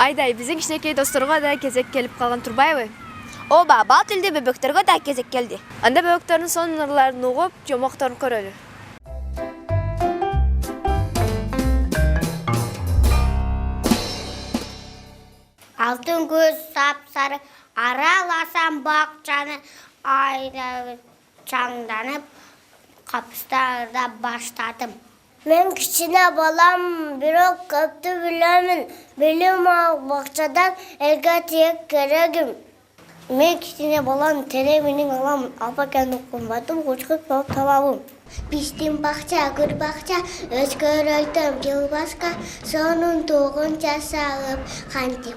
Айдай, биздин кичинекей досторго да кезек келип калган турбайбы? Ооба, бал тилде бөбөктөргө да кезек келди. Анда бөбөктөрдүн сонун ырларын угуп, жомокторун көрөлү. Алтын көз сап-сары араласам бакчаны айда чаңданып, капыстарда баштадым. Мен кичине балам, бирок көптү билемин. Билим алып бакчадан элге тиек керегим. Мен кичине балам, тере менин алам, апакенди кумбатым, кучкут болуп табабым. Биздин бакча, гүл бакча, өзгөрөйдүм жыл башка, сонун тугун жасалып, кантип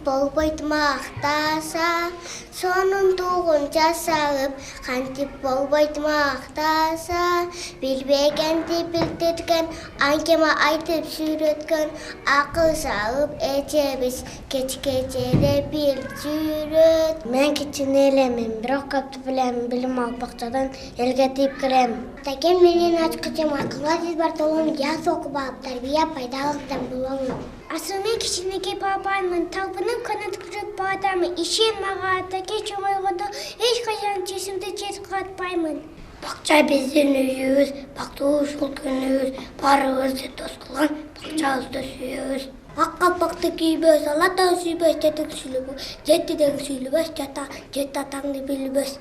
болбойт мактаса, сонун тугун жасалып, кантип болбойт мактаса, билбегенди билдирген, аңгеме айтып сүрөткөн, акыл салып эчебиз, кечке жерде бир жүрөт. Мен кичине элемин, бирок көптү билем, билим алып бакчадан элге тийип келем. Тәкен менен ачкычым акылга тез бартолом, жаз окуп алып, тарбия пайдалыктан булоң. Асылмен кичинекей папамын, талпынып канат күрөп баатамын. Ишен мага атаке чоңойгондо эч качан чечимди чет катпаймын. Бакча биздин үйүбүз, бактуу ушул күнүбүз, баарыбызды дос кылган бакчабызды сүйөбүз. Ак калпакты кийбөз, алатан сүйбөз, тетик сүйлөбөз, жетиден сүйлөбөз, жет атаңды билбөз.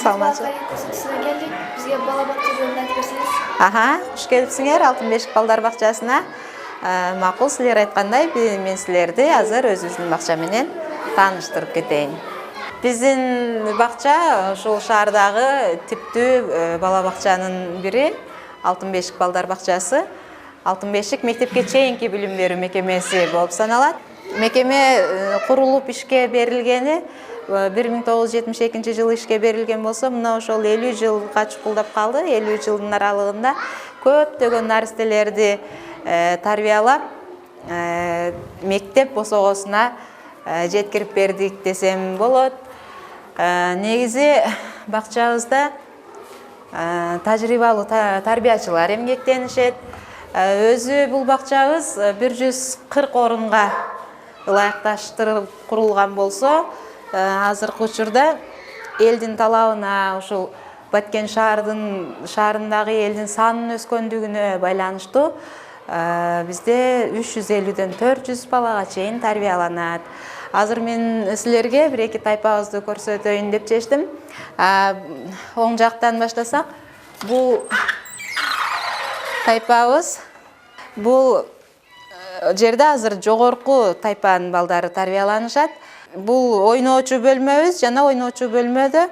Бизге бала бакча жөнүндө айтып берсеңиз. Куш келипсиңер Алтын бешик балдар бакчасына. Макул, силер айткандай, мен силерди азыр өзүбүздүн бакча менен тааныштырып кетейин. Биздин бакча ушул шаардагы типтүү бала бакчанын бири Алтын бешик балдар бакчасы. Алтын бешик мектепке чейинки билим берүү мекемеси болуп саналат. Мекеме курулуп ишке берилгени 1972 жылы ишке берилген болсо, мына ошол 50 жылга чукулдап калды. 50 жылдын аралыгында көптөгөн наристелерди тарбиялап, мектеп босогосуна жеткирип бердик десем болот. Негизи бакчабызда тажрыйбалуу тарбиячылар эмгектенишет. Өзү бул бакчабыз 140 орунга ылайыкташтырылып курулган болсо, азыркы учурда элдин талабына, ушул Баткен шаарындагы элдин санынын өскөндүгүнө байланыштуу бизде 350ден 400 балага чейин тарбияланат. Азыр мен силерге бир-эки тайпабызды көрсөтөйүн деп чечтим. Оң жактан баштасак, бул тайпабыз, бул жерде азыр жогорку тайпанын балдары тарбияланышат. Бул ойноочу бөлмөбүз, жана ойноочу бөлмөдө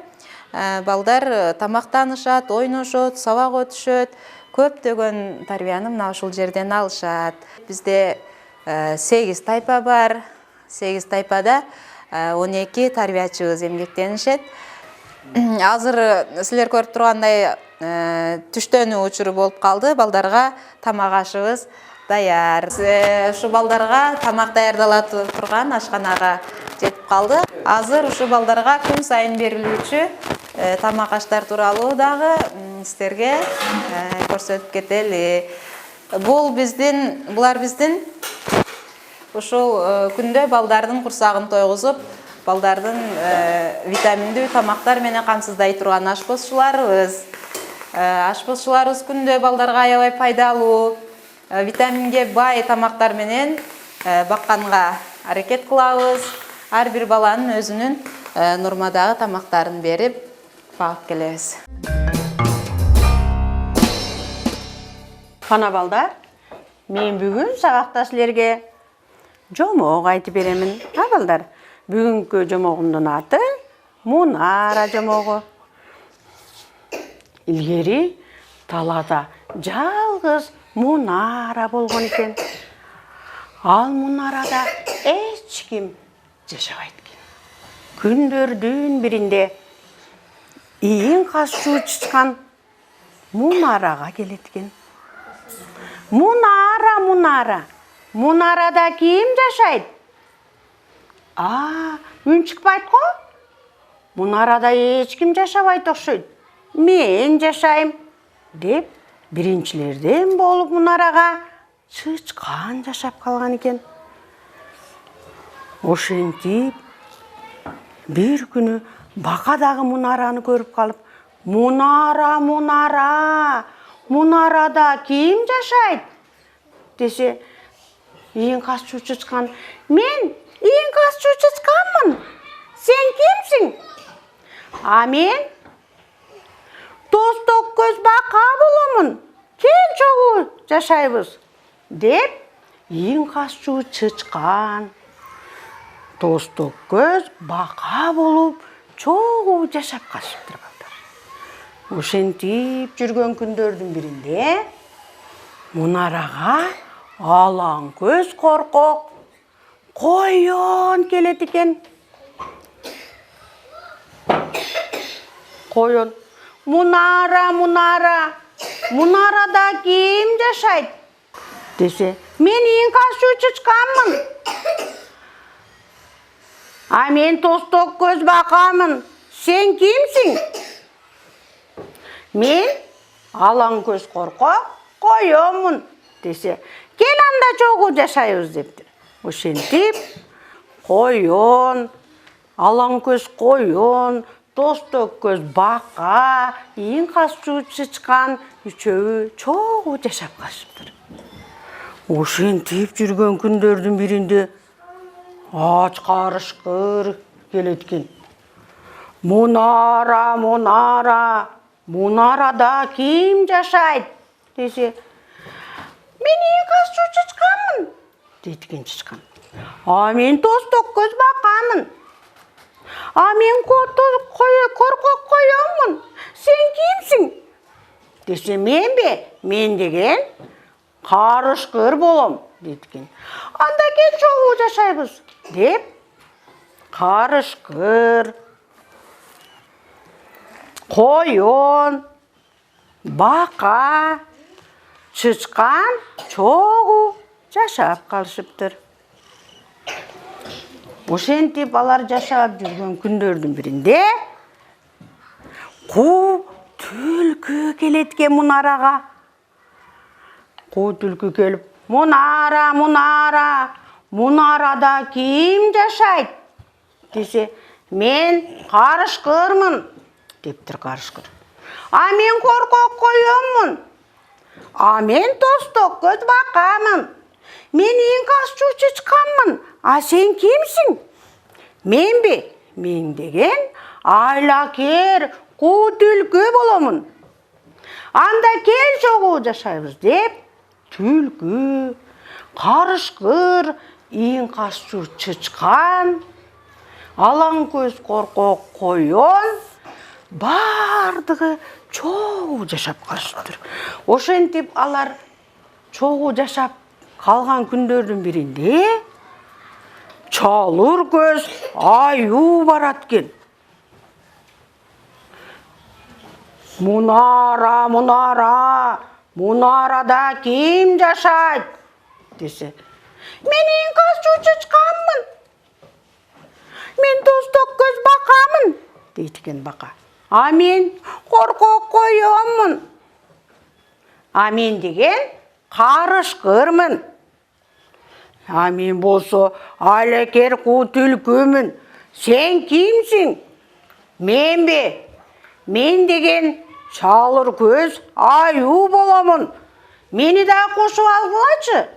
балдар тамактанышат, ойношот, сабак өтүшөт, көптөгөн тарбияны мына ушул жерден алышат. Бизде 8 тайпа бар. 8 тайпада 12 тарбиячыбыз эмгектенишет. Азыр силер көрүп тургандай түштөнүү учуру болуп калды. Балдарга тамак ашыбыз даяр. Ушу балдарга тамак даярдалат турган ашканага жетип калды. Азыр ушу балдарга күн сайын берилүүчү тамак аштар тууралуу дагы силерге көрсөтүп кетели. Булар биздин ушул күндө балдардын курсагын тойгузуп, балдардын витаминдүү тамактар менен камсыздай турган ашпозчуларыбыз. Ашпозчуларыбыз күндө балдарга аябай пайдалуу, витаминге бай тамактар менен бакканга аракет кылабыз. Ар бир баланын өзүнүн нормадагы тамактарын берип багып келебиз. Кана балдар, мен бүгүн сабакта силерге жомок айтып беремин. Балдар, бүгүнкү жомогумдун аты Мунара жомогу. Илгери талада жалгыз Мунара болгон экен. Ал Мунарада эч ким жашабайт экен. Күндөрдүн биринде ийин кашуу чычкан Мунарага келет экен. Мунара, Мунарада ким жашайт? Үн чыкпайт го? Мунарада эч ким жашабайт окшойт. мен жашайм деп биринчилерден болуп мунарага чычкан жашап калган экен. Ошентип бир күнү бака дагы мунараны көрүп калып, "Мунара, мунарада ким жашайт?" десе, иң касчу чычкан, "Мен иң касчу чычканмын. Сен кимсиң?" "А мен Тосток көз бака боломун. Кел чогуу жашайбыз" деп иң касчу чычкан Тосток көз бака болуп чогуу жашап калышыптыр балдар. Ошентип жүргөн күндөрдүн биринде мунарага алаң көз коркок коён келет экен. Коён, "Мунара, мунарада ким жашайт?" десе, "Мен иң касчу чычканмын." "А мен Тосток көз бакамын. Сен кимсиң?" "Мен алаң көз коркок коёнмун" десе, "Кел анда чогуу жашайбыз" дептир. Ошентип коён, алаң көз коён, Тосток көз бака, иң касчу чычкан үчөөү чогуу жашап калышыптыр. Ошентип жүргөн күндөрдүн биринде ач карышкыр келет экен. "Мунара, мунарада ким жашайт?" десе, "Мен иң касчу чычканмын" дейт экен чычкан. "А мен Тосток көз бакамын." "А мен коркок коёнмун. Сен кимсиң?" десе, "Мен деген карышкыр болом" дейт экен. "Анда кел чогуу жашайбыз" деп карышкыр, коён, бака, чычкан чогуу жашап калышыптыр. Ошентип алар жашап жүргөн күндөрдүн биринде куу түлкү келет экен мунарага. Куу түлкү келип, "Мунара, мунарада ким жашайт?" десе, "Мен карышкырмын" дептир карышкыр. "А мен коркок коёнмун." "А мен Тосток көз бакамын." "Мен иң касчу чычканмын. А сен кимсиң?" "Мен деген айлакер куу түлкү боломун." "Анда кел чогуу жашайбыз" деп түлкү, карышкыр, иң касчу чычкан, алаң көз коркок коён бардыгы чогуу жашап калышыптыр. Ошентип алар чогуу жашап калган күндөрдүн биринде чалыр көз аюу барат экен. "Мунара, мунарада ким жашайт?" десе, "Мен иң касчу чычканмын." "Мен Тосток көз бакамын" дейт экен бака. "А мен коркок коёнмун." "А мен деген карышкырмын." "А мен болсо айлакер куу түлкүмүн. Сен кимсиң?" Мен деген чалыр көз аюу боломун. Мени да кошуп алгылачы"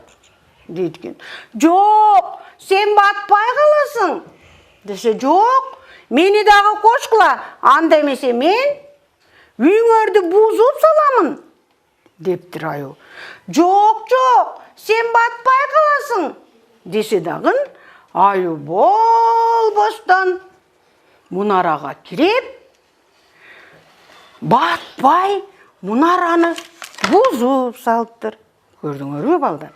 дейт экен. "Жок, сен батпай каласың" десе, "Жок, мени дагы кошкула. Анда эмесе мен үйүңөрдү бузуп саламын" дептир аюу. "Жок, сен батпай каласың" десе дагы аюу болбостон мунарага кирип, батпай мунараны бузуп салыптыр. Көрдүңөрбү балдар?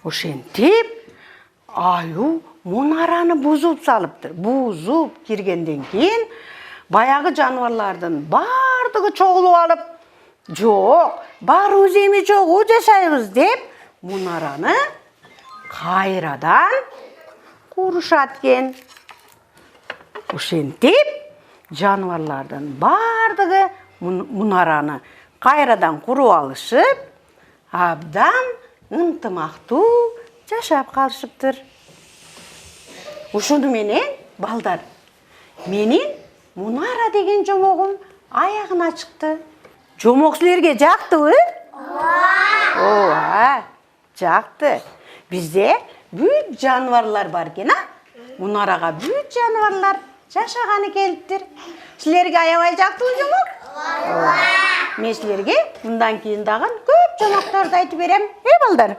Ошентип аюу мунараны бузуп салыптыр. Бузуп киргенден кийин баягы жаныбарлардын бардыгы чогулуп алып, "Жок, баарыбыз эми чогуу жашайбыз" деп мунараны кайрадан курушат экен. Ошентип жаныбарлардын бардыгы мунараны кайрадан куруп алышып, абдан ынтымактуу жашап калышыптыр. Ушуну менен балдар, менин мунара деген жомогум аягына чыкты. Жомок силерге жактыбы? Ооба, жакты. Бизде бүт жаныбарлар бар экен, Мунарага бүт жаныбарлар жашаганы келиптир. Силерге аябай жактыбы жомок? Ооба. Мен силерге мындан кийин дагы көп жомокторду айтып берем, балдар?